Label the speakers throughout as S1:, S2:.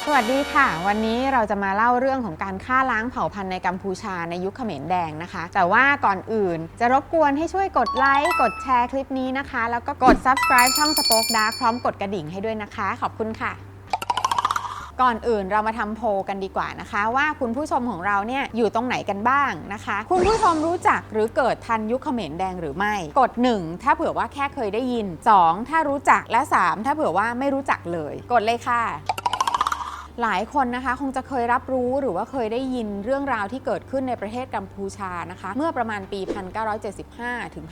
S1: สวัสดีค่ะวันนี้เราจะมาเล่าเรื่องของการฆ่าล้างเผ่าพันธุ์ในกัมพูชาในยุคเขมรแดงนะคะแต่ว่าก่อนอื่นจะรบกวนให้ช่วยกดไลค์กดแชร์คลิปนี้นะคะแล้วก็กด subscribe ช่อง Spoke Dark พร้อมกดกระดิ่งให้ด้วยนะคะขอบคุณค่ะก่อนอื่นเรามาทำโพลกันดีกว่านะคะว่าคุณผู้ชมของเราเนี่ยอยู่ตรงไหนกันบ้างนะคะคุณผู้ชมรู้จักหรือเกิดทันยุคเขมรแดงหรือไม่กด1ถ้าเผื่อว่าแค่เคยได้ยิน2ถ้ารู้จักและ3ถ้าเผื่อว่าไม่รู้จักเลยกดเลยค่ะหลายคนนะคะคงจะเคยรับรู้หรือว่าเคยได้ยินเรื่องราวที่เกิดขึ้นในประเทศกัมพูชานะคะเมื่อประมาณปี 1975 ถึง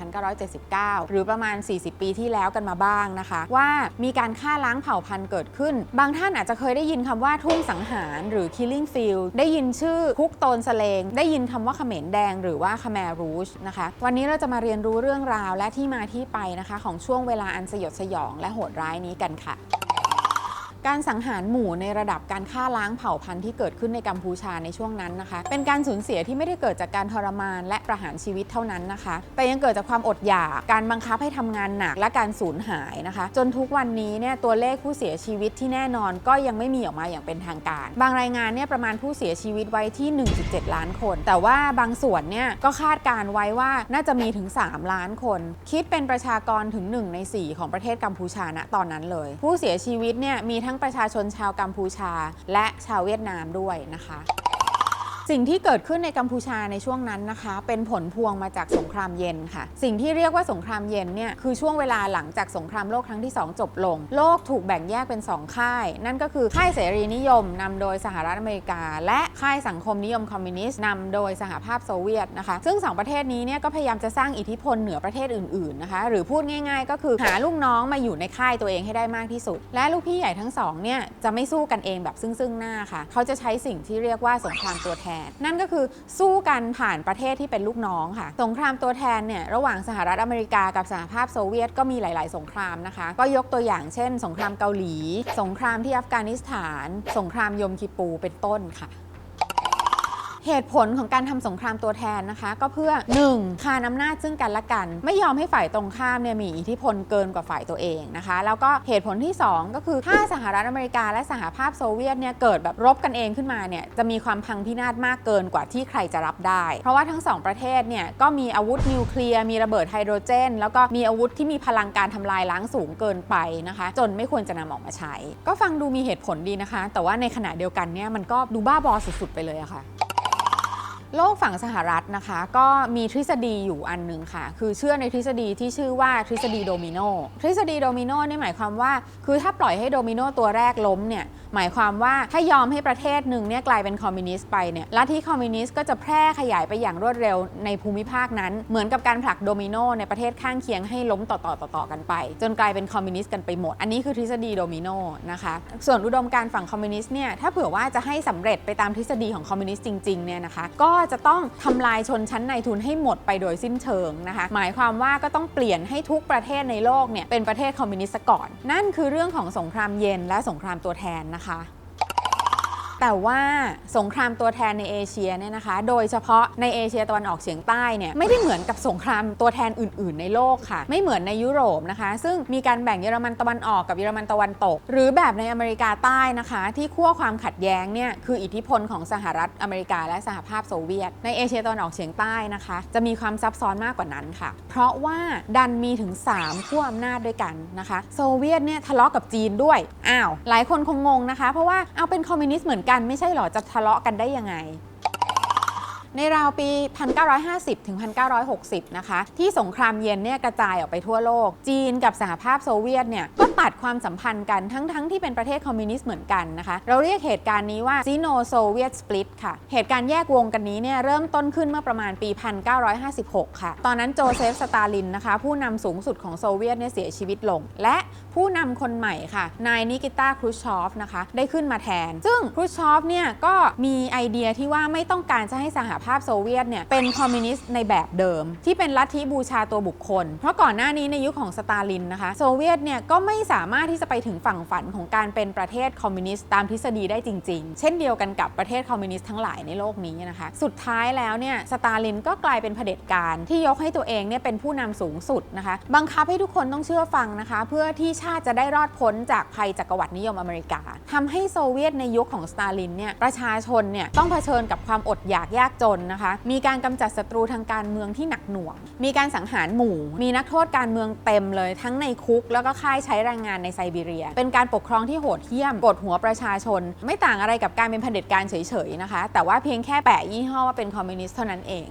S1: 1979 หรือประมาณ 40 ปีที่แล้วกันมาบ้างนะคะว่ามีการฆ่าล้างเผ่าพันธุ์เกิดขึ้นบางท่านอาจจะเคยได้ยินคำว่าทุ่งสังหารหรือ killing field ได้ยินชื่อคุกโตนสเลงได้ยินคำว่าเขมรแดงหรือว่าคแมรูชนะคะวันนี้เราจะมาเรียนรู้เรื่องราวและที่มาที่ไปนะคะของช่วงเวลาอันสยดสยองและโหดร้ายนี้กันค่ะการสังหารหมู่ในระดับการฆ่าล้างเผ่าพันธุ์ที่เกิดขึ้นในกัมพูชาในช่วงนั้นนะคะเป็นการสูญเสียที่ไม่ได้เกิดจากการทรมานและประหารชีวิตเท่านั้นนะคะแต่ยังเกิดจากความอดอยากการบังคับให้ทำงานหนักและการสูญหายนะคะจนทุกวันนี้เนี่ยตัวเลขผู้เสียชีวิตที่แน่นอนก็ยังไม่มีออกมาอย่างเป็นทางการบางรายงานเนี่ยประมาณผู้เสียชีวิตไว้ที่ 1.7 ล้านคนแต่ว่าบางส่วนเนี่ยก็คาดการไว้ว่าน่าจะมีถึง3ล้านคนคิดเป็นประชากรถึง1 ใน 4ของประเทศกัมพูชาณตอนนั้นเลยผู้เสียชีวิตเนี่ยมีทั้งประชาชนชาวกัมพูชาและชาวเวียดนามด้วยนะคะสิ่งที่เกิดขึ้นในกัมพูชาในช่วงนั้นนะคะเป็นผลพวงมาจากสงครามเย็นค่ะสิ่งที่เรียกว่าสงครามเย็นเนี่ยคือช่วงเวลาหลังจากสงครามโลกครั้งที่2จบลงโลกถูกแบ่งแยกเป็น2ค่ายนั่นก็คือค่ายเสรีนิยมนำโดยสหรัฐอเมริกาและค่ายสังคมนิยมคอมมิวนิสต์นำโดยสหภาพโซเวียตนะคะซึ่ง2ประเทศนี้เนี่ยก็พยายามจะสร้างอิทธิพลเหนือประเทศอื่นๆนะคะหรือพูดง่ายๆก็คือหาลูกน้องมาอยู่ในค่ายตัวเองให้ได้มากที่สุดและลูกพี่ใหญ่ทั้งสองเนี่ยจะไม่สู้กันเองแบบซึ่งหน้าค่ะเขาจะใช้สิ่งที่เรียกว่าสงครามตัวแทนนั่นก็คือสู้กันผ่านประเทศที่เป็นลูกน้องค่ะสงครามตัวแทนเนี่ยระหว่างสหรัฐอเมริกากับสหภาพโซเวียตก็มีหลายๆสงครามนะคะก็ยกตัวอย่างเช่นสงครามเกาหลีสงครามที่อัฟกานิสถานสงครามยมคิปูเป็นต้นค่ะเหตุผลของการทำสงครามตัวแทนนะคะก็เพื่อ 1. คานอำนาจซึ่งกันและกันไม่ยอมให้ฝ่ายตรงข้ามเนี่ยมีอิทธิพลเกินกว่าฝ่ายตัวเองนะคะแล้วก็เหตุผลที่2ก็คือถ้าสหรัฐอเมริกาและสหภาพโซเวียตเนี่ยเกิดแบบรบกันเองขึ้นมาเนี่ยจะมีความพังพินาศมากเกินกว่าที่ใครจะรับได้เพราะว่าทั้ง2ประเทศเนี่ยก็มีอาวุธนิวเคลียร์มีระเบิดไฮโดรเจนแล้วก็มีอาวุธที่มีพลังการทำลายล้างสูงเกินไปนะคะจนไม่ควรจะนำออกมาใช้ก็ฟังดูมีเหตุผลดีนะคะแต่ว่าในขณะเดียวกันเนี่ยมันก็ดูบ้าบอสุดๆไปเลยอะค่ะโลกฝั่งสหรัฐนะคะก็มีทฤษฎีอยู่อันหนึ่งค่ะคือเชื่อในทฤษฎีที่ชื่อว่าทฤษฎีโดมิโนทฤษฎีโดมิโนนี่หมายความว่าคือถ้าปล่อยให้โดมิโนตัวแรกล้มเนี่ยหมายความว่าถ้ายอมให้ประเทศหนึ่งเนี่ยกลายเป็นคอมมิวนิสต์ไปเนี่ยลัทธิคอมมิวนิสต์ก็จะแพร่ขยายไปอย่างรวดเร็วในภูมิภาคนั้นเหมือนกับการผลักโดมิโนในประเทศข้างเคียงให้ล้มต่อกันไปจนกลายเป็นคอมมิวนิสต์กันไปหมดอันนี้คือทฤษฎีโดมิโนนะคะส่วนอุดมการณ์ฝั่งคอมมิวนิสต์เนี่ยถ้าเผื่อว่าจะให้สำเร็จไปตามทฤษฎีของคอมมิวนิสต์จริงๆเนี่ยนะคะก็จะต้องทำลายชนชั้นนายทุนให้หมดไปโดยสิ้นเชิงนะคะหมายความว่าก็ต้องเปลี่ยนให้ทุกประเทศในโลกเนี่ยเป็นประเทศคอมมิวนิสต์ก่อนนั่นคือเรื่องของสงครามเย็นและสงครามตัวแทนนะคะแต่ว่าสงครามตัวแทนในเอเชียเนี่ยนะคะโดยเฉพาะในเอเชียตะวันออกเฉียงใต้เนี่ยไม่ได้เหมือนกับสงครามตัวแทนอื่นๆในโลกค่ะไม่เหมือนในยุโรปนะคะซึ่งมีการแบ่งเยอรมันตะวันออกกับเยอรมันตะวันตกหรือแบบในอเมริกาใต้นะคะที่ขั้วความขัดแย้งเนี่ยคืออิทธิพลของสหรัฐอเมริกาและสหภาพโซเวียตในเอเชียตะวันออกเฉียงใต้นะคะจะมีความซับซ้อนมากกว่านั้นค่ะเพราะว่าดันมีถึง3ขั้วอำนาจด้วยกันนะคะโซเวียตเนี่ยทะเลาะกับจีนด้วยหลายคนคงงงนะคะเพราะว่าเอาเป็นคอมมิวนิสต์เหมือนกันไม่ใช่หรอจะทะเลาะกันได้ยังไงในราวปี 1950 ถึง 1960 นะคะที่สงครามเย็นเนี่ยกระจายออกไปทั่วโลกจีนกับสหภาพโซเวียตเนี่ยก็ตัดความสัมพันธ์กันทั้งที่เป็นประเทศคอมมิวนิสต์เหมือนกันนะคะเราเรียกเหตุการณ์นี้ว่า Sino-Soviet Split ค่ะเหตุการณ์แยกวงกันนี้เนี่ยเริ่มต้นขึ้นเมื่อประมาณปี 1956 ค่ะตอนนั้นโจเซฟ สตาลินนะคะผู้นำสูงสุดของโซเวียตเนี่ยเสียชีวิตลงและผู้นำคนใหม่ค่ะนายนิกิตา ครูชชอฟนะคะได้ขึ้นมาแทนซึ่งครูชชอฟเนี่ยก็มีไอเดียที่ว่าไม่ต้องการจะให้สห ภาพโซเวียตเนี่ยเป็นคอมมิวนิสต์ในแบบเดิมที่เป็นลัทธิบูชาตัวบุคคลเพราะก่อนหน้านี้ในยุคของสตาลินนะคะโซเวียตเนี่ยก็ไม่สามารถที่จะไปถึงฝั่งฝันของการเป็นประเทศคอมมิวนิสต์ตามทฤษฎีได้จริงๆเช่นเดียวกันกับประเทศคอมมิวนิสต์ทั้งหลายในโลกนี้นะคะสุดท้ายแล้วเนี่ยสตาลินก็กลายเป็นเผด็จการที่ยกให้ตัวเองเนี่ยเป็นผู้นำสูงสุดนะคะบังคับให้ทุกคนต้องเชื่อฟังนะคะเพื่อที่ชาติจะได้รอดพ้นจากภัยจักรวรรดินิยมอเมริกาทำให้โซเวียตในยุคของสตาลินเนี่ยประชาชนเนี่ยต้องเผชิญกับความอดอยากยากจนนะคะมีการกำจัดศัตรูทางการเมืองที่หนักหน่วงมีการสังหารหมู่มีนักโทษการเมืองเต็มเลยทั้งในคุกแล้วก็ค่ายใช้แรงงานในไซบีเรียเป็นการปกครองที่โหดเหี้ยมกดหัวประชาชนไม่ต่างอะไรกับการเป็นเผด็จการเฉยๆนะคะแต่ว่าเพียงแค่แปะยี่ห้อว่าเป็นคอมมิวนิสต์เท่านั้นเอง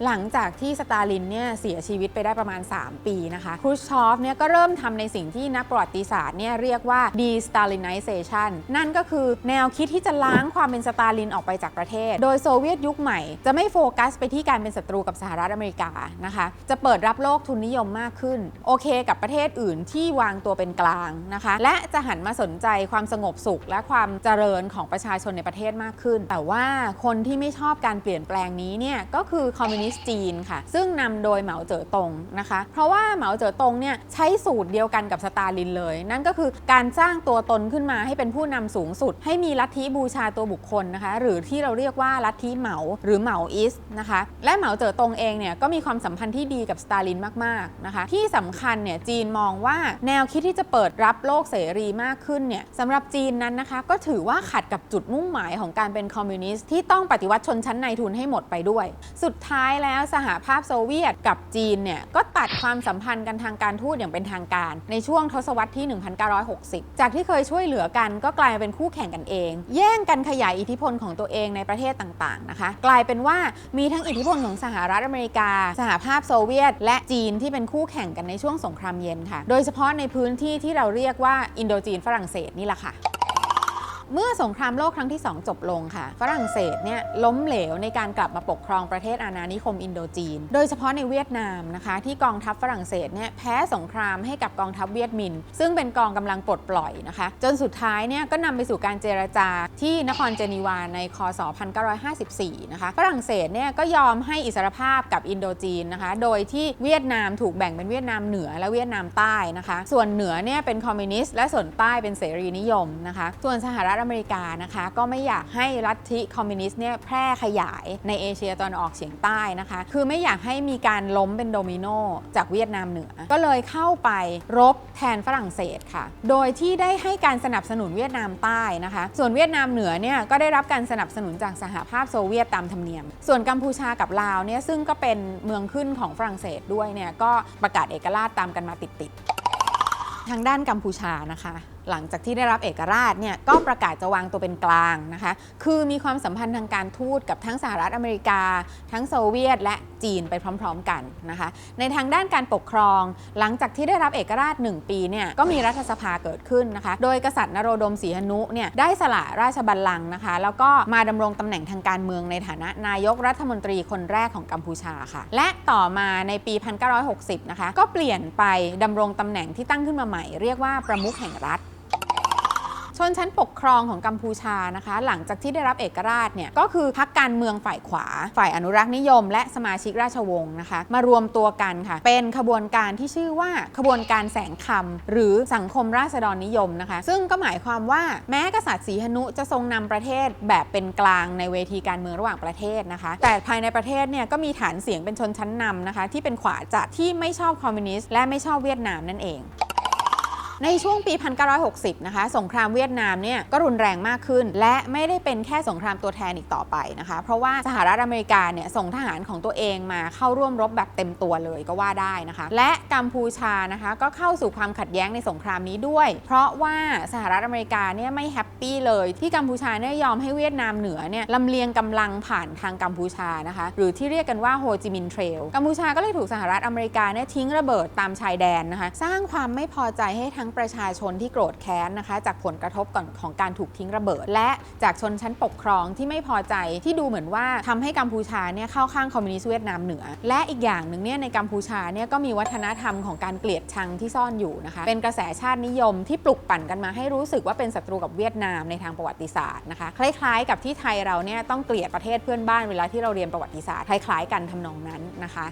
S1: หลังจากที่สตาลินเนี่ยเสียชีวิตไปได้ประมาณ3ปีนะคะครูชอฟเนี่ยก็เริ่มทำในสิ่งที่นักประวัติศาสตร์เนี่ยเรียกว่า de-Stalinization นั่นก็คือแนวคิดที่จะล้างความเป็นสตาลินออกไปจากประเทศโดยโซเวียตยุคใหม่จะไม่โฟกัสไปที่การเป็นศัตรูกับสหรัฐอเมริกานะคะจะเปิดรับโลกทุนนิยมมากขึ้นโอเคกับประเทศอื่นที่วางตัวเป็นกลางนะคะและจะหันมาสนใจความสงบสุขและความเจริญของประชาชนในประเทศมากขึ้นแต่ว่าคนที่ไม่ชอบการเปลี่ยนแปลงนี้เนี่ยก็คือคอมมิวนิสต์จีนค่ะซึ่งนำโดยเหมาเจ๋อตงนะคะเพราะว่าเหมาเจ๋อตงเนี่ยใช้สูตรเดียวกันกับสตาลินเลยนั่นก็คือการสร้างตัวตนขึ้นมาให้เป็นผู้นำสูงสุดให้มีลัทธิบูชาตัวบุคคลนะคะหรือที่เราเรียกว่าลัทธิเหมาหรือเหมาอิสนะคะและเหมาเจ๋อตงเองเนี่ยก็มีความสัมพันธ์ที่ดีกับสตาลินมากๆนะคะที่สำคัญเนี่ยจีนมองว่าแนวคิดที่จะเปิดรับโลกเสรีมากขึ้นเนี่ยสำหรับจีนนั้นนะคะก็ถือว่าขัดกับจุดมุ่งหมายของการเป็นคอมมิวนิสต์ที่ต้องปฏิวัติชนชั้นนายทุนให้หมดไปด้วยสุดท้ายแล้วสหภาพโซเวียตกับจีนเนี่ยก็ตัดความสัมพันธ์กันทางการทูตอย่างเป็นทางการในช่วงทศวรรษที่ 1960 จากที่เคยช่วยเหลือกันก็กลายเป็นคู่แข่งกันเองแย่งกันขยายอิทธิพลของตัวเองในประเทศต่างๆนะคะกลายเป็นว่ามีทั้งอิทธิพลของสหรัฐอเมริกาสหภาพโซเวียตและจีนที่เป็นคู่แข่งกันในช่วงสงครามเย็นค่ะโดยเฉพาะในพื้นที่ที่เราเรียกว่าอินโดจีนฝรั่งเศสนี่แหละค่ะเมื่อสงครามโลกครั้งที่2จบลงค่ะฝรั่งเศสเนี่ยล้มเหลวในการกลับมาปกครองประเทศอาณานิคมอินโดจีนโดยเฉพาะในเวียดนามนะคะที่กองทัพฝรั่งเศสเนี่ยแพ้สงครามให้กับกองทัพเวียดมินซึ่งเป็นกองกำลังปลดปล่อยนะคะจนสุดท้ายเนี่ยก็นำไปสู่การเจรจาที่นครเจนีวาในคศ 1954 นะคะฝรั่งเศสเนี่ยก็ยอมให้อิสรภาพกับอินโดจีนนะคะโดยที่เวียดนามถูกแบ่งเป็นเวียดนามเหนือและเวียดนามใต้นะคะส่วนเหนือเนี่ยเป็นคอมมิวนิสต์และส่วนใต้เป็นเสรีนิยมนะคะส่วนสหรัฐอเมริกานะคะก็ไม่อยากให้ลัทธิคอมมิวนิสต์เนี่ยแพร่ขยายในเอเชียตะวันออกเฉียงใต้นะคะคือไม่อยากให้มีการล้มเป็นโดมิโนจากเวียดนามเหนือก็เลยเข้าไปรบแทนฝรั่งเศสค่ะโดยที่ได้ให้การสนับสนุนเวียดนามใต้นะคะส่วนเวียดนามเหนือเนี่ยก็ได้รับการสนับสนุนจากสหภาพโซเวียตตามธรรมเนียมส่วนกัมพูชากับลาวเนี่ยซึ่งก็เป็นเมืองขึ้นของฝรั่งเศสด้วยเนี่ยก็ประกาศเอกราชตามกันมาติดๆทางด้านกัมพูชานะคะหลังจากที่ได้รับเอกราชเนี่ยก็ประกาศจะวางตัวเป็นกลางนะคะคือมีความสัมพันธ์ทางการทูตกับทั้งสหรัฐอเมริกาทั้งโซเวียตและจีนไปพร้อมๆกันนะคะในทางด้านการปกครองหลังจากที่ได้รับเอกราช1ปีเนี่ยก็มีรัฐสภาเกิดขึ้นนะคะโดยกษัตริย์นโรดมศรีหนุเนี่ยได้สละราชบัลลังก์นะคะแล้วก็มาดำรงตำแหน่งทางการเมืองในฐานะนายกรัฐมนตรีคนแรกของกัมพูชาค่ะและต่อมาในปี 1960 นะคะก็เปลี่ยนไปดำรงตำแหน่งที่ตั้งขึ้นมาใหม่เรียกว่าประมุขแห่งรัฐชนชั้นปกครองของกัมพูชานะคะหลังจากที่ได้รับเอกราชเนี่ยก็คือพรรคการเมืองฝ่ายขวาฝ่ายอนุรักษ์นิยมและสมาชิกราชวงศ์นะคะมารวมตัวกันค่ะเป็นขบวนการที่ชื่อว่าขบวนการแสงคำหรือสังคมราษฎรนิยมนะคะซึ่งก็หมายความว่าแม้กษัตริย์ศรีหนุจะทรงนำประเทศแบบเป็นกลางในเวทีการเมืองระหว่างประเทศนะคะแต่ภายในประเทศเนี่ยก็มีฐานเสียงเป็นชนชั้นนำนะคะที่เป็นขวาจัดที่ไม่ชอบคอมมิวนิสต์และไม่ชอบเวียดนามนั่นเองในช่วงปี 1960 นะคะสงครามเวียดนามเนี่ยก็รุนแรงมากขึ้นและไม่ได้เป็นแค่สงครามตัวแทนอีกต่อไปนะคะเพราะว่าสหรัฐอเมริกาเนี่ยส่งทหารของตัวเองมาเข้าร่วมรบแบบเต็มตัวเลยก็ว่าได้นะคะและกัมพูชานะคะก็เข้าสู่ความขัดแย้งในสงครามนี้ด้วยเพราะว่าสหรัฐอเมริกาเนี่ยไม่แฮปปี้เลยที่กัมพูชาเนี่ยยอมให้เวียดนามเหนือเนี่ยลำเลียงกำลังผ่านทางกัมพูชานะคะหรือที่เรียกกันว่าโฮจิมินห์เทรลกัมพูชาก็เลยถูกสหรัฐอเมริกาเนี่ยทิ้งระเบิดตามชายแดนนะคะสร้างความไม่พอใจให้ทั้ง งประชาชนที่โกรธแค้นนะคะจากผลกระทบของการถูกทิ้งระเบิดและจากชนชั้นปกครองที่ไม่พอใจที่ดูเหมือนว่าทำให้กัมพูชาเนี่ยเข้าข้างคอมมิวนิสต์เวียดนามเหนือและอีกอย่างหนึ่งเนี่ยในกัมพูชาเนี่ยก็มีวัฒนธรรมของการเกลียดชังที่ซ่อนอยู่นะคะเป็นกระแสชาตินิยมที่ปลุกปั่นกันมาให้รู้สึกว่าเป็นศัตรูกับเวียดนามในทางประวัติศาสตร์นะคะคล้ายๆกับที่ไทยเราเนี่ยต้องเกลียดประเทศเพื่อนบ้านเวลาที่เราเรียนประวัติศาสตร์คล้ายๆกันทำนองนั้นนะคะ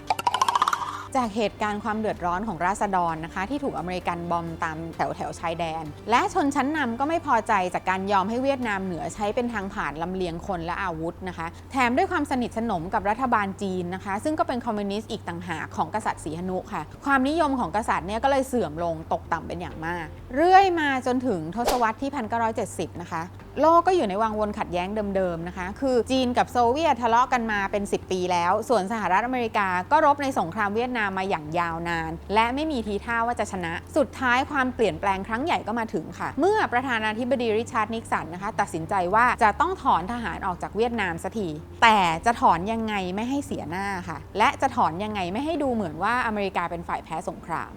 S1: จากเหตุการณ์ความเดือดร้อนของราษฎรนะคะที่ถูกอเมริกันบอมตามแถวชายแดนและชนชั้นนำก็ไม่พอใจจากการยอมให้เวียดนามเหนือใช้เป็นทางผ่านลำเลียงคนและอาวุธนะคะแถมด้วยความสนิทสนมกับรัฐบาลจีนนะคะซึ่งก็เป็นคอมมิวนิสต์อีกต่างหากของกษัตริย์สีหนุค่ะความนิยมของกษัตริย์เนี่ยก็เลยเสื่อมลงตกต่ำเป็นอย่างมากเรื่อยมาจนถึงทศวรรษที่ 1970 นะคะโลกก็อยู่ในวังวนขัดแย้งเดิมๆนะคะคือจีนกับโซเวียตทะเลาะกันมาเป็น10 ปีแล้วส่วนสหรัฐอเมริกาก็รบในสงครามเวียดนามมาอย่างยาวนานและไม่มีทีท่าว่าจะชนะสุดท้ายความเปลี่ยนแปลงครั้งใหญ่ก็มาถึงค่ะเมื่อประธานาธิบดีริชาร์ดนิกสันนะคะตัดสินใจว่าจะต้องถอนทหารออกจากเวียดนามสักทีแต่จะถอนยังไงไม่ให้เสียหน้าค่ะและจะถอนยังไงไม่ให้ดูเหมือนว่าอเมริกาเป็นฝ่ายแพ้สงคราม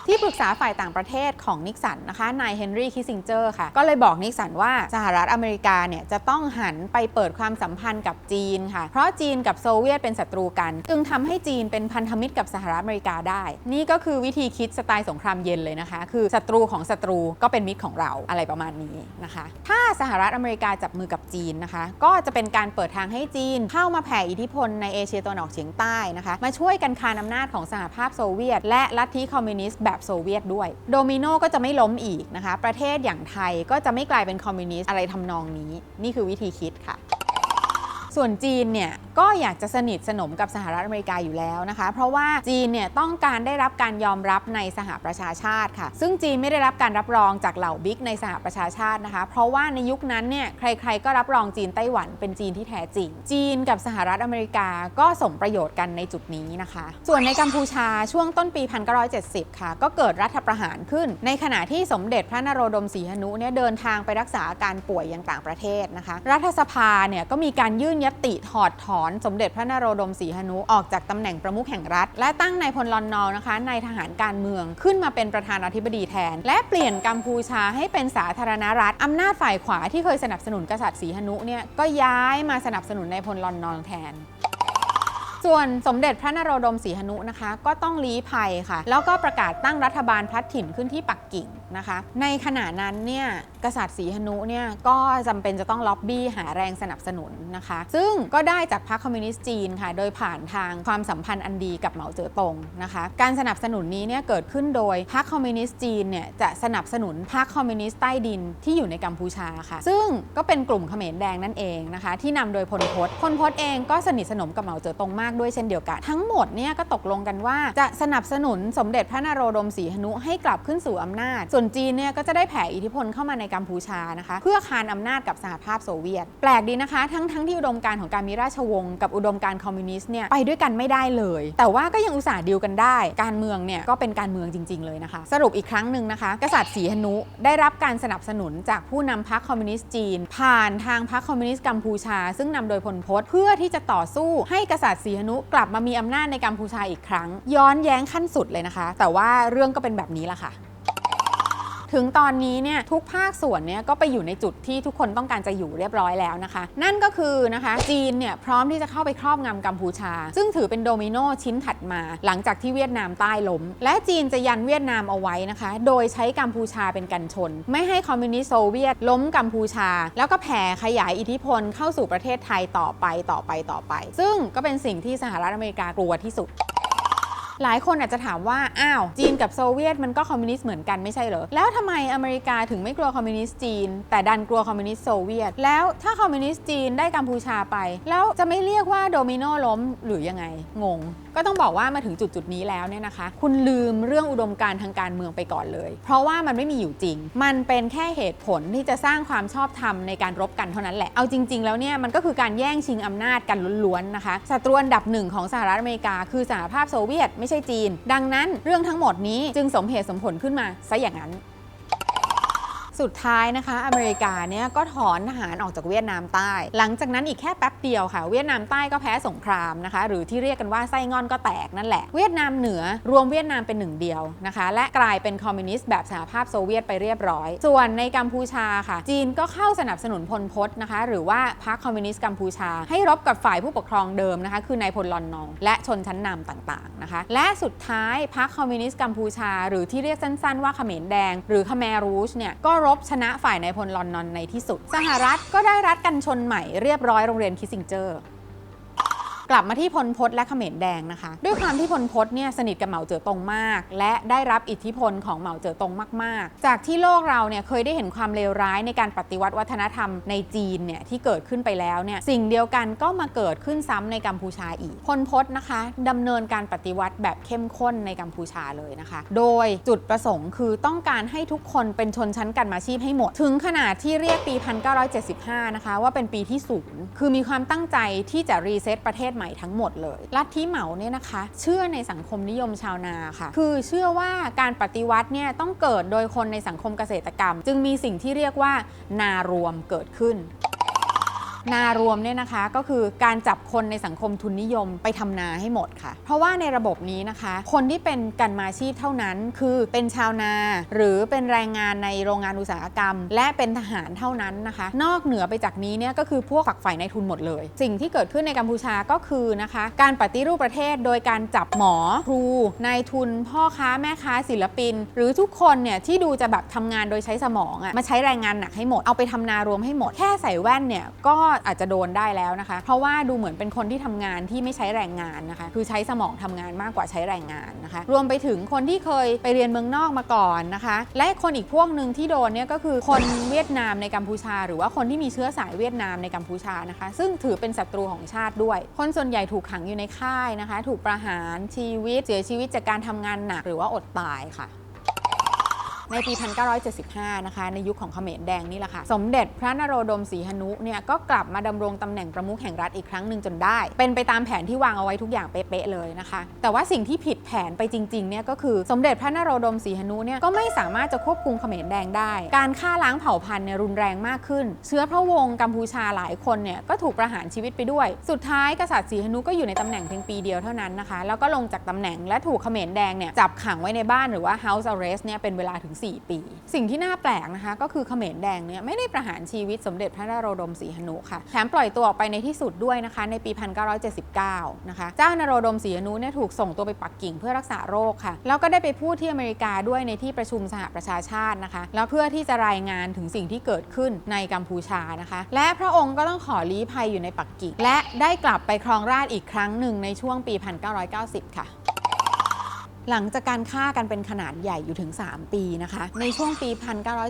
S1: ที่ปรึกษาฝ่ายต่างประเทศของนิกสันนะคะนายเฮนรี่คิสซิงเจอร์ค่ะก็เลยบอกนิกสันว่าสหรัฐอเมริกาเนี่ยจะต้องหันไปเปิดความสัมพันธ์กับจีนค่ะเพราะจีนกับโซเวียตเป็นศัตรูกันจึงทำให้จีนเป็นพันธมิตรกับสหรัฐอเมริกาได้นี่ก็คือวิธีคิดสไตล์สงครามเย็นเลยนะคะคือศัตรูของศัตรูก็เป็นมิตรของเราอะไรประมาณนี้นะคะถ้าสหรัฐอเมริกาจับมือกับจีนนะคะก็จะเป็นการเปิดทางให้จีนเข้ามาแผ่อิทธิพลในเอเชียตะวันออกเฉียงใต้นะคะมาช่วยกันคานอำนาจของสหภาพโซเวียตและลัทธิคอมมิวนิสต์แบบโซเวียตด้วยโดมิโนก็จะไม่ล้มอีกนะคะประเทศอย่างไทยก็จะไม่กลายเป็นคอมมิวนิสต์อะไรทำนองนี้นี่คือวิธีคิดค่ะส่วนจีนเนี่ยก็อยากจะสนิทสนมกับสหรัฐอเมริกาอยู่แล้วนะคะเพราะว่าจีนเนี่ยต้องการได้รับการยอมรับในสหประชาชาติค่ะซึ่งจีนไม่ได้รับการรับรองจากเหล่าบิ๊กในสหประชาชาตินะคะเพราะว่าในยุคนั้นเนี่ยใครๆก็รับรองจีนไต้หวันเป็นจีนที่แท้จริงจีนกับสหรัฐอเมริกาก็สมประโยชน์กันในจุดนี้นะคะส่วนในกัมพูชาช่วงต้นปี 1970 ค่ะก็เกิดรัฐประหารขึ้นในขณะที่สมเด็จพระนโรดมศรีหนุเนี่ยเดินทางไปรักษาอาการป่วยยังต่างประเทศนะคะรัฐสภาเนี่ยก็มีการยื่นยติถอดถอนสมเด็จพระนโรดมศรีหนุออกจากตำแหน่งประมุขแห่งรัฐและตั้งนายพลลอนนอลนะคะนายทหารการเมืองขึ้นมาเป็นประธานาธิบดีแทนและเปลี่ยนกัมพูชาให้เป็นสาธารณรัฐอำนาจฝ่ายขวาที่เคยสนับสนุนกษัตริย์ศรีหนุเนี่ยก็ย้ายมาสนับสนุนนายพลลอนนอลแทนส่วนสมเด็จพระนโรดมศรีหนุนะคะก็ต้องลี้ภัยค่ะแล้วก็ประกาศตั้งรัฐบาลพลัดถิ่นขึ้นที่ปักกิ่งนะคะในขณะนั้นเนี่ยกษัตริย์ศรีหนุเนี่ยก็จำเป็นจะต้องล็อบบี้หาแรงสนับสนุนนะคะซึ่งก็ได้จากพรรคคอมมิวนิสต์จีนค่ะโดยผ่านทางความสัมพันธ์อันดีกับเหมาเจ๋อตงนะคะการสนับสนุนนี้เนี่ยเกิดขึ้นโดยพรรคคอมมิวนิสต์จีนเนี่ยจะสนับสนุนพรรคคอมมิวนิสต์ใต้ดินที่อยู่ในกัมพูชาค่ะซึ่งก็เป็นกลุ่มเขมรแดงนั่นเองนะคะที่นำโดยพลพศเองก็สนิทสนมกับเหมาเจ๋อตงมากด้วยเช่นเดียวกันทั้งหมดเนี่ยก็ตกลงกันว่าจะสนับสนุนสมเด็จพระนโรดมศรีหนุให้กลับขึ้นสู่อำนาจส่วนจีนเนี่ยก็จะได้แผ่อิทธิพลเข้ามาในกัมพูชานะคะเพื่อคานอำนาจกับสหภาพโซเวียตแปลกดีนะคะทั้งที่อุดมการณ์ของการมีราชวงศ์กับอุดมการณ์คอมมิวนิสต์เนี่ยไปด้วยกันไม่ได้เลยแต่ว่าก็ยังอุตส่าห์ดีลกันได้การเมืองเนี่ยก็เป็นการเมืองจริงๆเลยนะคะสรุปอีกครั้งหนึ่งนะคะกษัตริย์ศรีหนุได้รับการสนับสนุนจากผู้นำพรรคคอมมิวนิสต์จีนผ่านทางพรรคคอมมิวนิสต์กัมพูชาซึ่งนำโดยพลพศเพื่อที่จะต่อสู้ให้กษัตริย์ศรีหนุกลับมามีอำนาจในกัมพูชาอีกครั้งย้อนแย้งขั้นสุดเลยนะคะแต่ว่าเรื่องก็เป็นแบบนี้แหละค่ะถึงตอนนี้เนี่ยทุกภาคส่วนเนี่ยก็ไปอยู่ในจุดที่ทุกคนต้องการจะอยู่เรียบร้อยแล้วนะคะนั่นก็คือนะคะจีนเนี่ยพร้อมที่จะเข้าไปครอบงำกัมพูชาซึ่งถือเป็นโดมิโนชิ้นถัดมาหลังจากที่เวียดนามใต้ล้มและจีนจะยันเวียดนามเอาไว้นะคะโดยใช้กัมพูชาเป็นกันชนไม่ให้คอมมิวนิสต์โซเวียตล้มกัมพูชาแล้วก็แผ่ขยายอิทธิพลเข้าสู่ประเทศไทยต่อไปซึ่งก็เป็นสิ่งที่สหรัฐอเมริกากลัวที่สุดหลายคนอาจจะถามว่าอ้าวจีนกับโซเวียตมันก็คอมมิวนิสต์เหมือนกันไม่ใช่เหรอแล้วทำไมอเมริกาถึงไม่กลัวคอมมิวนิสต์จีนแต่ดันกลัวคอมมิวนิสต์โซเวียตแล้วถ้าคอมมิวนิสต์จีนได้กัมพูชาไปแล้วจะไม่เรียกว่าโดมิโนล้มหรือยังไงงงก็ต้องบอกว่ามาถึงจุดนี้แล้วเนี่ยนะคะคุณลืมเรื่องอุดมการณ์ทางการเมืองไปก่อนเลยเพราะว่ามันไม่มีอยู่จริงมันเป็นแค่เหตุผลที่จะสร้างความชอบธรรมในการรบกันเท่านั้นแหละเอาจริงๆแล้วเนี่ยมันก็คือการแย่งชิงอำนาจกันล้วนๆนะคะศัตรูอันดับหนึ่งของสหรัฐอเมริกาคือสหภาพโซเวียตไม่ใช่จีนดังนั้นเรื่องทั้งหมดนี้จึงสมเหตุสมผลขึ้นมาซะอย่างนั้น สุดท้ายนะคะอเมริกาเนี่ยก็ถอนทหารออกจากเวียดนามใต้หลังจากนั้นอีกแค่แป๊บเดียวค่ะเวียดนามใต้ก็แพ้สงครามนะคะหรือที่เรียกกันว่าไส้งอนก็แตกนั่นแหละเวียดนามเหนือรวมเวียดนามเป็นหนึ่งเดียวนะคะและกลายเป็นคอมมิวนิสต์แบบสหภาพโซเวียตไปเรียบร้อยส่วนในกัมพูชาค่ะจีนก็เข้าสนับสนุนพลพตนะคะหรือว่าพรรคคอมมิวนิสต์กัมพูชาให้รบกับฝ่ายผู้ปกครองเดิมนะคะคือนายพลลอนนองและชนชั้นนำต่างๆนะคะและสุดท้ายพรรคคอมมิวนิสต์กัมพูชาหรือที่เรียกสั้นๆว่าเขมรแดงหรือคแมรูชเนี่ยก็รบชนะฝ่ายนายพลลอนนองในที่สุดสหรัฐก็ได้รัฐกันชนใหม่เรียบร้อยโรงเรียนคิสซิงเจอร์กลับมาที่พลพตและเขมรแดงนะคะด้วยความที่พลพตเนี่ยสนิทกับเหมาเจ๋อตงมากและได้รับอิทธิพลของเหมาเจ๋อตงมากๆจากที่โลกเราเนี่ยเคยได้เห็นความเลวร้ายในการปฏิวัติวัฒนธรรมในจีนเนี่ยที่เกิดขึ้นไปแล้วเนี่ยสิ่งเดียวกันก็มาเกิดขึ้นซ้ำในกัมพูชาอีกพลพตนะคะดำเนินการปฏิวัติแบบเข้มข้นในกัมพูชาเลยนะคะโดยจุดประสงค์คือต้องการให้ทุกคนเป็นชนชั้นกรรมาชีพให้หมดถึงขนาดที่เรียกปี 1975 นะคะว่าเป็นปีที่0คือมีความตั้งใจที่จะรีเซ็ตประเทศใหม่ทั้งหมดเลยลัทธิเหมาเนี่ยนะคะเชื่อในสังคมนิยมชาวนาค่ะคือเชื่อว่าการปฏิวัติเนี่ยต้องเกิดโดยคนในสังคมเกษตรกรรมจึงมีสิ่งที่เรียกว่านารวมเกิดขึ้นนารวมเนี่ยนะคะก็คือการจับคนในสังคมทุนนิยมไปทำนาให้หมดค่ะเพราะว่าในระบบนี้นะคะคนที่เป็นกรรมาชีพเท่านั้นคือเป็นชาวนาหรือเป็นแรงงานในโรงงานอุตสาหกรรมและเป็นทหารเท่านั้นนะคะนอกเหนือไปจากนี้เนี่ยก็คือพวกฝักใฝ่ในทุนหมดเลยสิ่งที่เกิดขึ้นในกัมพูชาก็คือนะคะการปฏิรูปประเทศโดยการจับหมอครูนายทุนพ่อค้าแม่ค้าศิลปินหรือทุกคนเนี่ยที่ดูจะแบบทำงานโดยใช้สมองมาใช้แรงงานหนักให้หมดเอาไปทำนารวมให้หมดแค่ใส่แว่นเนี่ยก็อาจจะโดนได้แล้วนะคะเพราะว่าดูเหมือนเป็นคนที่ทำงานที่ไม่ใช้แรงงานนะคะคือใช้สมองทำงานมากกว่าใช้แรงงานนะคะรวมไปถึงคนที่เคยไปเรียนเมืองนอกมาก่อนนะคะและคนอีกพวกหนึ่งที่โดนเนี่ยก็คือคนเวียดนามในกัมพูชาหรือว่าคนที่มีเชื้อสายเวียดนามในกัมพูชานะคะซึ่งถือเป็นศัตรูของชาติด้วยคนส่วนใหญ่ถูกขังอยู่ในค่ายนะคะถูกประหารชีวิตเสียชีวิตจากการทำงานหนักหรือว่าอดตายค่ะในปี 1975 นะคะในยุคของเขมรแดงนี่แหละค่ะสมเด็จพระนโรดมศรีหนุเนี่ยก็กลับมาดำรงตำแหน่งประมุขแห่งรัฐอีกครั้งหนึ่งจนได้เป็นไปตามแผนที่วางเอาไว้ทุกอย่างเป๊ะๆเลยนะคะแต่ว่าสิ่งที่ผิดแผนไปจริงๆเนี่ยก็คือสมเด็จพระนโรดมศรีหนุเนี่ยก็ไม่สามารถจะควบคุมเขมรแดงได้การฆ่าล้างเผ่าพันธุ์เนี่ยรุนแรงมากขึ้นเชื้อพระวงศ์กัมพูชาหลายคนเนี่ยก็ถูกประหารชีวิตไปด้วยสุดท้ายกษัตริย์ศรีหนุก็อยู่ในตำแหน่งเพียงปีเดียวเท่านั้นนะคะแล้วก็ลงจากตำแหน่งและถูกเขมรแดงเนี่ยจับขังไว้ในบ้านหรือว่า House Arrest เนี่ยเป็นเวลาถึง4 ปีสิ่งที่น่าแปลกนะคะก็คือเขมรแดงเนี่ยไม่ได้ประหารชีวิตสมเด็จพระนโรดมศรีหนุค่ะแถมปล่อยตัวออกไปในที่สุดด้วยนะคะในปี 1979 นะคะเจ้านโรดมศรีหนุเนี่ยถูกส่งตัวไปปักกิ่งเพื่อรักษาโรคค่ะแล้วก็ได้ไปพูดที่อเมริกาด้วยในที่ประชุมสหประชาชาตินะคะแล้วเพื่อที่จะรายงานถึงสิ่งที่เกิดขึ้นในกัมพูชานะคะและพระองค์ก็ต้องขอลี้ภัยอยู่ในปักกิ่งและได้กลับไปครองราชย์อีกครั้งหนึ่งในช่วงปี 1990 ค่ะหลังจากการฆ่ากันเป็นขนาดใหญ่อยู่ถึง3 ปีนะคะในช่วงปี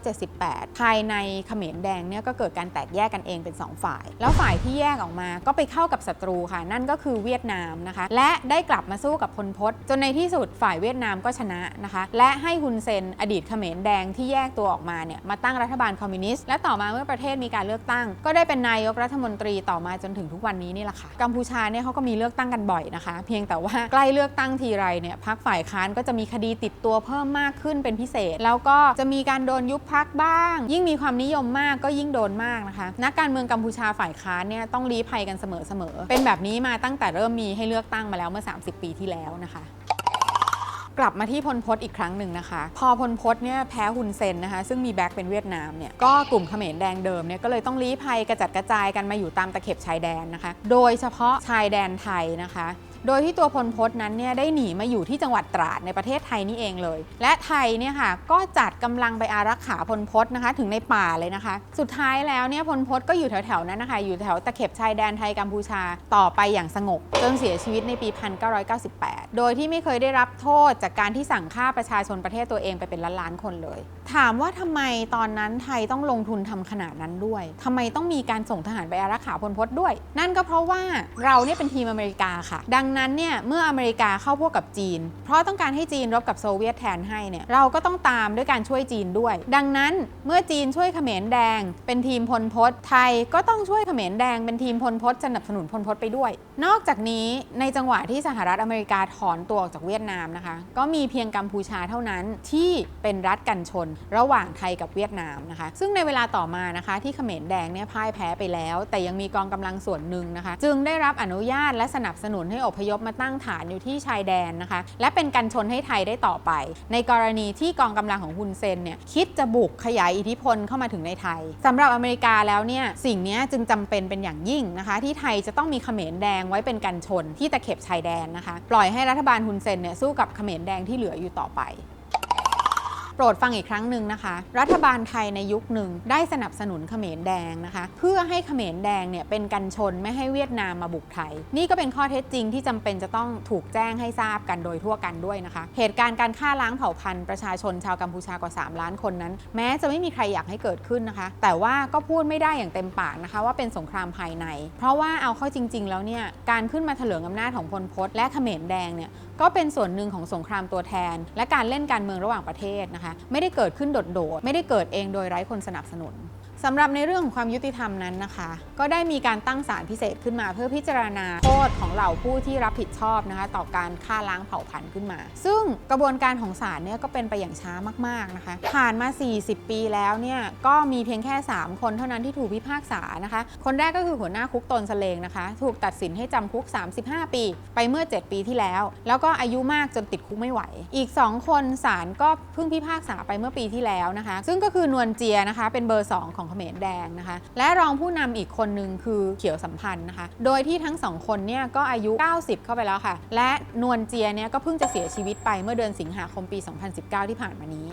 S1: 1978 ภายในเขมรแดงเนี่ยก็เกิดการแตกแยกกันเองเป็น2 ฝ่ายแล้วฝ่ายที่แยกออกมาก็ไปเข้ากับศัตรูค่ะนั่นก็คือเวียดนามนะคะและได้กลับมาสู้กับพลพตจนในที่สุดฝ่ายเวียดนามก็ชนะนะคะและให้ฮุนเซนอดีตเขมรแดงที่แยกตัวออกมาเนี่ยมาตั้งรัฐบาลคอมมิวนิสต์และต่อมาเมื่อประเทศมีการเลือกตั้งก็ได้เป็นนายกรัฐมนตรีต่อมาจนถึงทุกวันนี้นี่แหละค่ะกัมพูชาเนี่ยเขาก็มีเลือกตั้งกันบ่อยนะคะเพียงแต่ว่าใกล้เลือกตั้งทีไรเนี่ยพรรคฝ่ายค้านก็จะมีคดีติดตัวเพิ่มมากขึ้นเป็นพิเศษแล้วก็จะมีการโดนยุบพรรคบ้างยิ่งมีความนิยมมากก็ยิ่งโดนมากนะคะนักการเมืองกัมพูชาฝ่ายค้านเนี่ยต้องลี้ภัยกันเสมอเป็นแบบนี้มาตั้งแต่เริ่มมีให้เลือกตั้งมาแล้วเมื่อ30 ปีที่แล้วนะคะกลับมาที่พลพตอีกครั้งหนึ่งนะคะพอพลพตเนี่ยแพ้ฮุนเซนนะคะซึ่งมีแบ็คเป็นเวียดนามเนี่ยก็กลุ่มเขมรแดงเดิมเนี่ยก็เลยต้องลี้ภัยกระจัดกระจายกันมาอยู่ตามตะเข็บชายแดนนะคะโดยเฉพาะชายแดนไทยนะคะโดยที่ตัวพลพตนั้นเนี่ยได้หนีมาอยู่ที่จังหวัดตราดในประเทศไทยนี่เองเลยและไทยเนี่ยค่ะก็จัดกำลังไปอารักขาพลพตนะคะถึงในป่าเลยนะคะสุดท้ายแล้วเนี่ยพลพตก็อยู่แถวๆนั้นนะคะอยู่แถวตะเข็บชายแดนไทยกัมพูชาต่อไปอย่างสงบจนเสียชีวิตในปี 1998 โดยที่ไม่เคยได้รับโทษจากการที่สั่งฆ่าประชาชนประเทศตัวเองไปเป็นล้านๆคนเลยถามว่าทำไมตอนนั้นไทยต้องลงทุนทำขนาดนั้นด้วยทำไมต้องมีการส่งทหารไปอารักขาพลพตด้วยนั่นก็เพราะว่าเราเนี่ยเป็นทีมอเมริกาค่ะดัง นั้นเนี่ยเมื่ออเมริกาเข้าพวกกับจีนเพราะต้องการให้จีนรบกับโซเวียตแทนให้เนี่ยเราก็ต้องตามด้วยการช่วยจีนด้วยดังนั้นเมื่อจีนช่วยเขมรแดงเป็นทีมพลพศไทยก็ต้องช่วยเขมรแดงเป็นทีมพลพศสนับสนุนพลพศไปด้วยนอกจากนี้ในจังหวะที่สหรัฐอเมริกาถอนตัวออกจากเวียดนามนะคะก็มีเพียงกัมพูชาเท่านั้นที่เป็นรัฐกันชนระหว่างไทยกับเวียดนามนะคะซึ่งในเวลาต่อมานะคะที่เขมรแดงเนี่ยพ่ายแพ้ไปแล้วแต่ยังมีกองกำลังส่วนหนึ่งนะคะจึงได้รับอนุญาตและสนับสนุนให้อพยพมาตั้งฐานอยู่ที่ชายแดนนะคะและเป็นกันชนให้ไทยได้ต่อไปในกรณีที่กองกำลังของฮุนเซนเนี่ยคิดจะบุกขยายอิทธิพลเข้ามาถึงในไทยสำหรับอเมริกาแล้วเนี่ยสิ่งนี้จึงจำเป็นอย่างยิ่งนะคะที่ไทยจะต้องมีเขมรแดงไว้เป็นกันชนที่ตะเข็บชายแดนนะคะปล่อยให้รัฐบาลฮุนเซนเนี่ยสู้กับเขมรแดงที่เหลืออยู่ต่อไปโปรดฟังอีกครั้งหนึ่งนะคะรัฐบาลไทยในยุคหนึ่งได้สนับสนุนเขมรแดงนะคะเพื่อให้เขมรแดงเนี่ยเป็นกันชนไม่ให้เวียดนามมาบุกไทยนี่ก็เป็นข้อเท็จจริงที่จำเป็นจะต้องถูกแจ้งให้ทราบกันโดยทั่วกันด้วยนะคะเหตุการณ์การฆ่าล้างเผ่าพันธุ์ประชาชนชาวกัมพูชากว่า3 ล้านคนนั้นแม้จะไม่มีใครอยากให้เกิดขึ้นนะคะแต่ว่าก็พูดไม่ได้อย่างเต็มปากนะคะว่าเป็นสงครามภายในเพราะว่าเอาเข้าจริงๆแล้วเนี่ยการขึ้นมาเถลิงอำนาจของพลพศและเขมรแดงเนี่ยก็เป็นส่วนหนึ่งของสงครามตัวแทนและการเล่นการเมืองระหว่างประเทศนะคะไม่ได้เกิดขึ้นโดดๆไม่ได้เกิดเองโดยไร้คนสนับสนุนสำหรับในเรื่องของความยุติธรรมนั้นนะคะก็ได้มีการตั้งศาลพิเศษขึ้นมาเพื่อพิจารณาโทษของเหล่าผู้ที่รับผิดชอบนะคะต่อการฆ่าล้างเผ่าพันธุ์ขึ้นมาซึ่งกระบวนการของศาลเนี่ยก็เป็นไปอย่างช้ามากๆนะคะผ่านมา40 ปีแล้วเนี่ยก็มีเพียงแค่3 คนเท่านั้นที่ถูกพิพากษานะคะคนแรกก็คือหัวหน้าคุกตนเสลงนะคะถูกตัดสินให้จำคุก35 ปีไปเมื่อ7 ปีที่แล้วแล้วก็อายุมากจนติดคุกไม่ไหวอีก2 คนศาลก็เพิ่งพิพากษาไปเมื่อปีที่แล้วนะคะซึ่งก็คือนวลเจียนะคะเป็นเบอร์2ของเขมรแดงนะคะและรองผู้นำอีกคนนึงคือเขียวสัมพันธ์นะคะโดยที่ทั้ง2 คนเนี่ยก็อายุ90เข้าไปแล้วค่ะและนวลเจียเนี่ยก็เพิ่งจะเสียชีวิตไปเมื่อเดือนสิงหาคมปี2019ที่ผ่านมานี้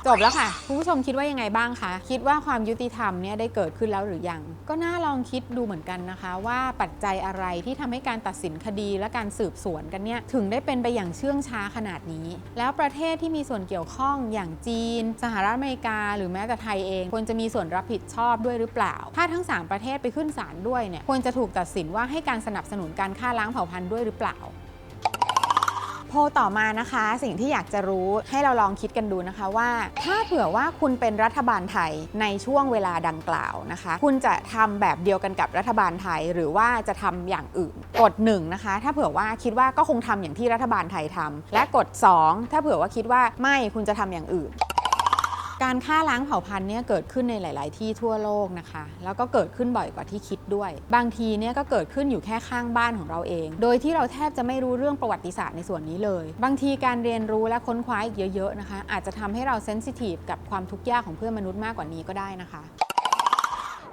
S1: จบแล้วค่ะคุณผู้ชมคิดว่ายังไงบ้างคะคิดว่าความยุติธรรมเนี่ยได้เกิดขึ้นแล้วหรือยังก็น่าลองคิดดูเหมือนกันนะคะว่าปัจจัยอะไรที่ทำให้การตัดสินคดีและการสืบสวนกันเนี่ยถึงได้เป็นไปอย่างเชื่องช้าขนาดนี้แล้วประเทศที่มีส่วนเกี่ยวข้องอย่างจีนสหรัฐอเมริกาหรือแม้แต่ไทยเองควรจะมีส่วนรับผิดชอบด้วยหรือเปล่าถ้าทั้ง3 ประเทศไปขึ้นศาลด้วยเนี่ยควรจะถูกตัดสินว่าให้การสนับสนุนการฆ่าล้างเผ่าพันธุ์ด้วยหรือเปล่าโพลต่อมานะคะสิ่งที่อยากจะรู้ให้เราลองคิดกันดูนะคะว่าถ้าเผื่อว่าคุณเป็นรัฐบาลไทยในช่วงเวลาดังกล่าวนะคะคุณจะทำแบบเดียวกันกับรัฐบาลไทยหรือว่าจะทำอย่างอื่นกด1นะคะถ้าเผื่อว่าคิดว่าก็คงทำอย่างที่รัฐบาลไทยทำและกด2ถ้าเผื่อว่าคิดว่าไม่คุณจะทำอย่างอื่นการฆ่าล้างเผ่าพันธุ์เนี่ยเกิดขึ้นในหลายๆที่ทั่วโลกนะคะแล้วก็เกิดขึ้นบ่อยกว่าที่คิดด้วยบางทีเนี่ยก็เกิดขึ้นอยู่แค่ข้างบ้านของเราเองโดยที่เราแทบจะไม่รู้เรื่องประวัติศาสตร์ในส่วนนี้เลยบางทีการเรียนรู้และค้นคว้าอีกเยอะๆนะคะอาจจะทำให้เราเซนซิทีฟกับความทุกข์ยากของเพื่อนมนุษย์มากกว่านี้ก็ได้นะคะ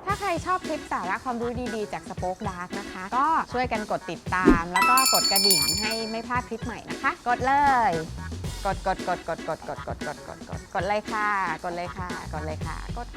S1: ถ้าใครชอบคลิปสาระความรู้ดีๆจาก Spoke Dark นะคะก็ช่วยกันกดติดตามแล้วก็กดกระดิ่งให้ไม่พลาดคลิปใหม่นะคะกดเลยกดเลยค่ะกดเลยค่ะกด